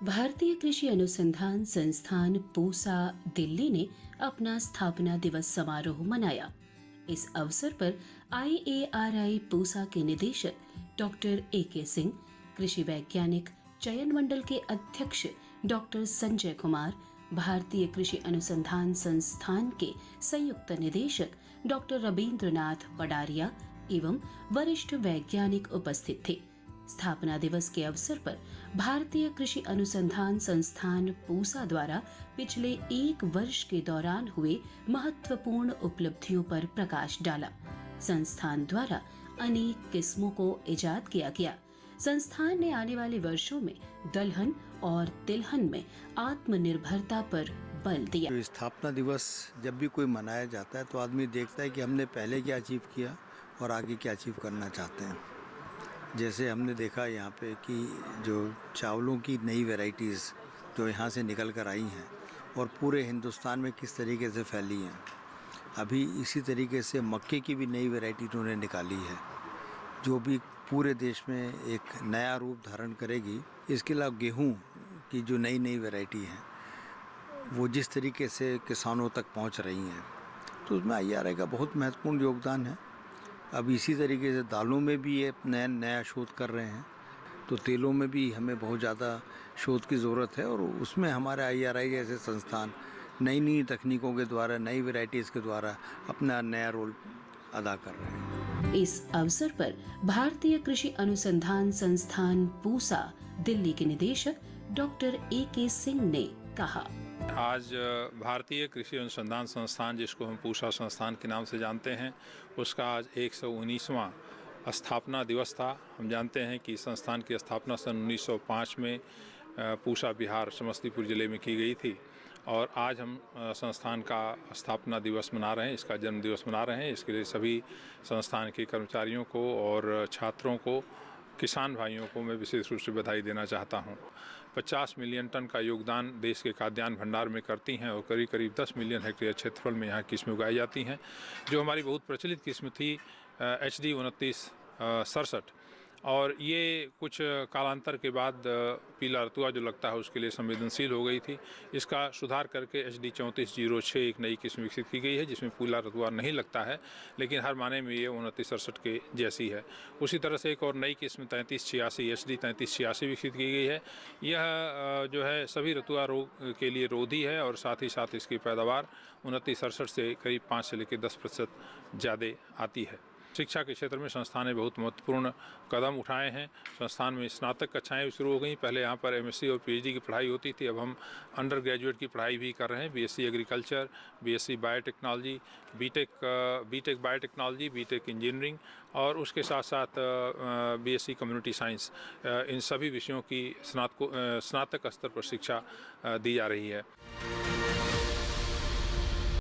भारतीय कृषि अनुसंधान संस्थान पूसा दिल्ली ने अपना स्थापना दिवस समारोह मनाया। इस अवसर पर IARI पूसा के निदेशक डॉक्टर AK सिंह, कृषि वैज्ञानिक चयन मंडल के अध्यक्ष डॉक्टर संजय कुमार, भारतीय कृषि अनुसंधान संस्थान के संयुक्त निदेशक डॉक्टर रवींद्रनाथ पडारिया एवं वरिष्ठ वैज्ञानिक उपस्थित थे। स्थापना दिवस के अवसर पर भारतीय कृषि अनुसंधान संस्थान पूसा द्वारा पिछले 1 वर्ष के दौरान हुए महत्वपूर्ण उपलब्धियों पर प्रकाश डाला। संस्थान द्वारा अनेक किस्मों को इजाद किया गया। संस्थान ने आने वाले वर्षों में दलहन और तिलहन में आत्मनिर्भरता पर बल दिया। तो स्थापना दिवस जब भी कोई मनाया जाता है तो आदमी देखता है कि हमने पहले क्या अचीव किया और आगे क्या अचीव करना चाहते हैं। जैसे हमने देखा यहाँ पे कि जो चावलों की नई वैरायटीज़ जो यहाँ से निकल कर आई हैं और पूरे हिंदुस्तान में किस तरीके से फैली हैं। अभी इसी तरीके से मक्के की भी नई वैरायटी उन्होंने निकाली है जो भी पूरे देश में एक नया रूप धारण करेगी। इसके अलावा गेहूँ की जो नई नई वैरायटी हैं वो जिस तरीके से किसानों तक पहुँच रही हैं तो उसमें IRI का बहुत महत्वपूर्ण योगदान है। अब इसी तरीके से दालों में भी ये नया शोध कर रहे हैं तो तेलों में भी हमें बहुत ज़्यादा शोध की ज़रूरत है और उसमें हमारे IRI जैसे संस्थान नई नई तकनीकों के द्वारा नई वैरायटीज़ के द्वारा अपना नया रोल अदा कर रहे हैं। इस अवसर पर भारतीय कृषि अनुसंधान संस्थान पूसा दिल्ली के निदेशक डॉक्टर AK सिंह ने कहा, आज भारतीय कृषि अनुसंधान संस्थान, जिसको हम पूसा संस्थान के नाम से जानते हैं, उसका आज 119वां स्थापना दिवस था। हम जानते हैं कि संस्थान की स्थापना सन 1905 में पूसा बिहार समस्तीपुर ज़िले में की गई थी और आज हम संस्थान का स्थापना दिवस मना रहे हैं, इसका जन्म दिवस मना रहे हैं। इसके लिए सभी संस्थान के कर्मचारियों को और छात्रों को, किसान भाइयों को मैं विशेष रूप से बधाई देना चाहता हूं। 50 मिलियन टन का योगदान देश के खाद्यान्न भंडार में करती हैं और करीब करीब 10 मिलियन हेक्टेयर क्षेत्रफल में यहाँ किस्में उगाई जाती हैं। जो हमारी बहुत प्रचलित किस्म थी HD 2967 और ये कुछ कालांतर के बाद पीला रतुआ जो लगता है उसके लिए संवेदनशील हो गई थी। इसका सुधार करके HD 3406 एक नई किस्म विकसित की गई है जिसमें पीला रतुआ नहीं लगता है, लेकिन हर माने में ये 2967 के जैसी है। उसी तरह से एक और नई किस्म 3386 HD 3386 विकसित की गई है। यह जो है सभी रतुआ रोग के लिए रोधी है और साथ ही साथ इसकी पैदावार 2967 से करीब 5 से लेकर 10% ज़्यादा आती है। शिक्षा के क्षेत्र में संस्थान ने बहुत महत्वपूर्ण कदम उठाए हैं। संस्थान में स्नातक कक्षाएं भी शुरू हो गई। पहले यहाँ पर MSc और PhD की पढ़ाई होती थी, अब हम अंडर ग्रेजुएट की पढ़ाई भी कर रहे हैं। BSc agriculture, BSc biotechnology, B Tech biotechnology, B Tech engineering और उसके साथ साथ BSc कम्युनिटी साइंस, इन सभी विषयों की स्नातक स्तर पर शिक्षा दी जा रही है।